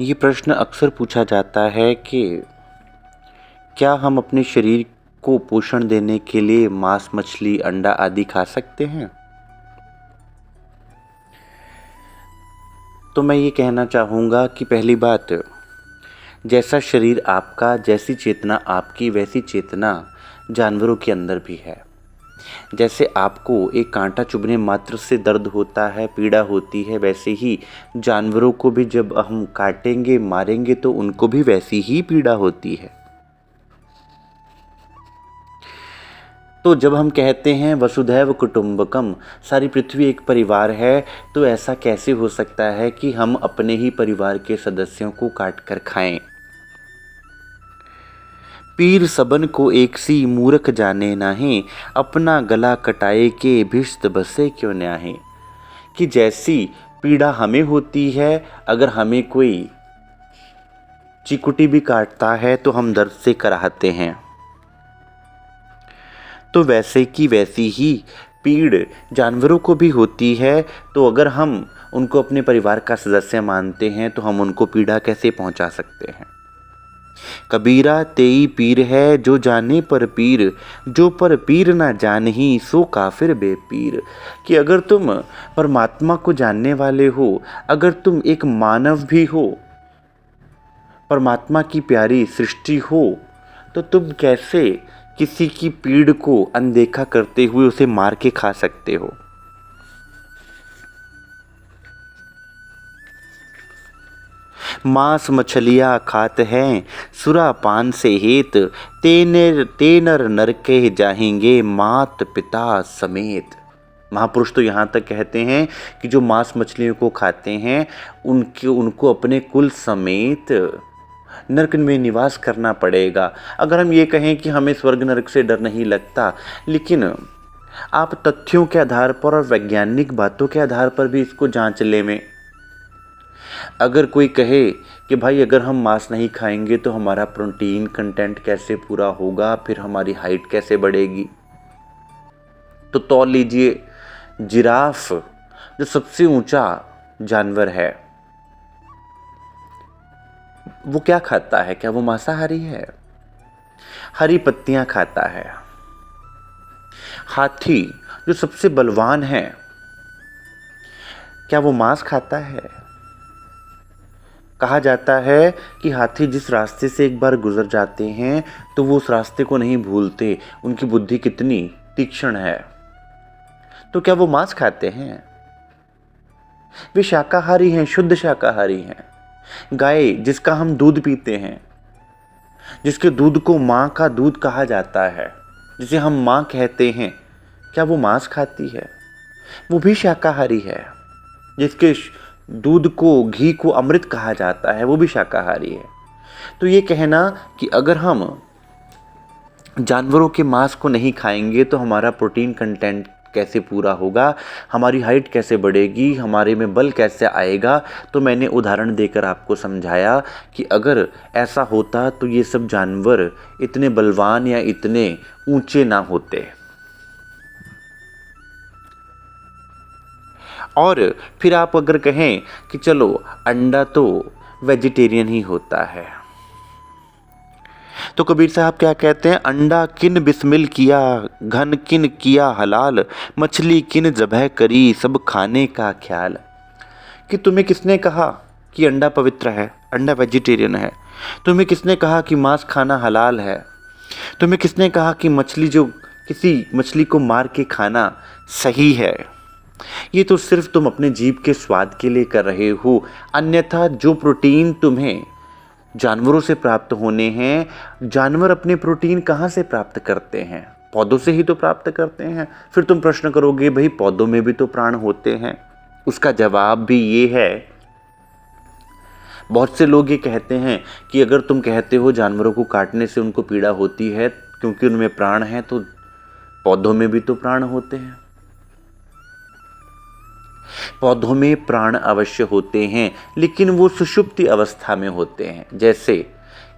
ये प्रश्न अक्सर पूछा जाता है कि क्या हम अपने शरीर को पोषण देने के लिए मांस, मछली, अंडा आदि खा सकते हैं? तो मैं ये कहना चाहूँगा कि पहली बात, जैसा शरीर आपका, जैसी चेतना आपकी, वैसी चेतना जानवरों के अंदर भी है। जैसे आपको एक कांटा चुभने मात्र से दर्द होता है, पीड़ा होती है, वैसे ही जानवरों को भी जब हम काटेंगे, मारेंगे तो उनको भी वैसी ही पीड़ा होती है। तो जब हम कहते हैं वसुधैव कुटुंबकम, सारी पृथ्वी एक परिवार है, तो ऐसा कैसे हो सकता है कि हम अपने ही परिवार के सदस्यों को काट कर खाएं? पीर सबन को एक सी मूर्ख जाने नाहीं, अपना गला कटाए के भिष्ट बसे क्यों न्याहीं। कि जैसी पीड़ा हमें होती है, अगर हमें कोई चिकुटी भी काटता है तो हम दर्द से कराहते हैं, तो वैसे की वैसी ही पीड़ जानवरों को भी होती है। तो अगर हम उनको अपने परिवार का सदस्य मानते हैं तो हम उनको पीड़ा कैसे पहुंचा सकते हैं? कबीरा तेई पीर है जो जाने पर पीर, जो पर पीर ना जानही सो काफिर बेपीर। कि अगर तुम परमात्मा को जानने वाले हो, अगर तुम एक मानव भी हो, परमात्मा की प्यारी सृष्टि हो, तो तुम कैसे किसी की पीड़ को अनदेखा करते हुए उसे मार के खा सकते हो? मांस मछलियाँ खात हैं सुरा पान से हेत, तेनर नरके जाएंगे मात पिता समेत। महापुरुष तो यहाँ तक कहते हैं कि जो मांस मछलियों को खाते हैं उनको अपने कुल समेत नरक में निवास करना पड़ेगा। अगर हम ये कहें कि हमें स्वर्ग नरक से डर नहीं लगता, लेकिन आप तथ्यों के आधार पर और वैज्ञानिक बातों के आधार पर भी इसको जांच ले में, अगर कोई कहे कि भाई अगर हम मांस नहीं खाएंगे तो हमारा प्रोटीन कंटेंट कैसे पूरा होगा, फिर हमारी हाइट कैसे बढ़ेगी, तो तौल लीजिए जिराफ जो सबसे ऊंचा जानवर है, वो क्या खाता है? क्या वो मांसाहारी है? हरी पत्तियां खाता है। हाथी जो सबसे बलवान है, क्या वो मांस खाता है? कहा जाता है कि हाथी जिस रास्ते से एक बार गुजर जाते हैं तो वो उस रास्ते को नहीं भूलते, उनकी बुद्धि कितनी तीक्ष्ण है। तो क्या वो मांस खाते हैं? वे शाकाहारी हैं, शुद्ध शाकाहारी हैं। गाय जिसका हम दूध पीते हैं, जिसके दूध को माँ का दूध कहा जाता है, जिसे हम माँ कहते हैं, क्या वो मांस खाती है? वो भी शाकाहारी है। जिसके दूध को, घी को अमृत कहा जाता है, वो भी शाकाहारी है। तो ये कहना कि अगर हम जानवरों के मांस को नहीं खाएंगे तो हमारा प्रोटीन कंटेंट कैसे पूरा होगा, हमारी हाइट कैसे बढ़ेगी, हमारे में बल कैसे आएगा, तो मैंने उदाहरण देकर आपको समझाया कि अगर ऐसा होता तो ये सब जानवर इतने बलवान या इतने ऊंचे ना होते। और फिर आप अगर कहें कि चलो अंडा तो वेजिटेरियन ही होता है, तो कबीर साहब क्या कहते हैं? अंडा किन बिस्मिल किया, घन किन किया हलाल, मछली किन ज़बह करी, सब खाने का ख्याल। कि तुम्हें किसने कहा कि अंडा पवित्र है, अंडा वेजिटेरियन है? तुम्हें किसने कहा कि मांस खाना हलाल है? तुम्हें किसने कहा कि मछली, जो किसी मछली को मार के खाना सही है? ये तो सिर्फ तुम अपने जीभ के स्वाद के लिए कर रहे हो। अन्यथा जो प्रोटीन तुम्हें जानवरों से प्राप्त होने हैं, जानवर अपने प्रोटीन कहाँ से प्राप्त करते हैं? पौधों से ही तो प्राप्त करते हैं। फिर तुम प्रश्न करोगे भाई पौधों में भी तो प्राण होते हैं। उसका जवाब भी ये है, बहुत से लोग ये कहते हैं कि अगर तुम कहते हो जानवरों को काटने से उनको पीड़ा होती है क्योंकि उनमें प्राण है, तो पौधों में भी तो प्राण होते हैं। पौधों में प्राण अवश्य होते हैं, लेकिन वो सुषुप्ति अवस्था में होते हैं। जैसे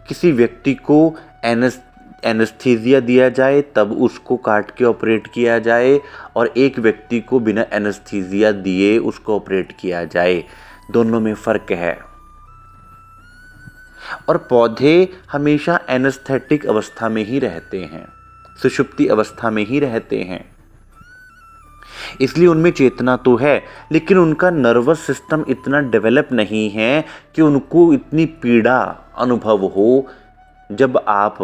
किसी व्यक्ति को एनेस्थीसिया दिया जाए तब उसको काट के ऑपरेट किया जाए, और एक व्यक्ति को बिना एनेस्थीसिया दिए उसको ऑपरेट किया जाए, दोनों में फ़र्क है। और पौधे हमेशा एनेस्थेटिक अवस्था में ही रहते हैं, सुषुप्ति अवस्था में ही रहते हैं। इसलिए उनमें चेतना तो है, लेकिन उनका नर्वस सिस्टम इतना डेवलप नहीं है कि उनको इतनी पीड़ा अनुभव हो जब आप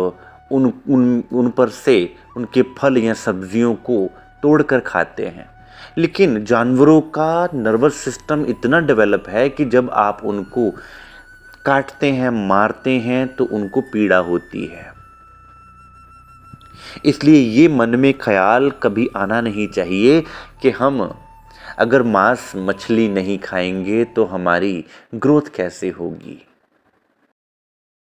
उन पर से उनके फल या सब्जियों को तोड़कर खाते हैं। लेकिन जानवरों का नर्वस सिस्टम इतना डेवलप है कि जब आप उनको काटते हैं, मारते हैं, तो उनको पीड़ा होती है। इसलिए ये मन में ख्याल कभी आना नहीं चाहिए कि हम अगर मांस मछली नहीं खाएंगे तो हमारी ग्रोथ कैसे होगी।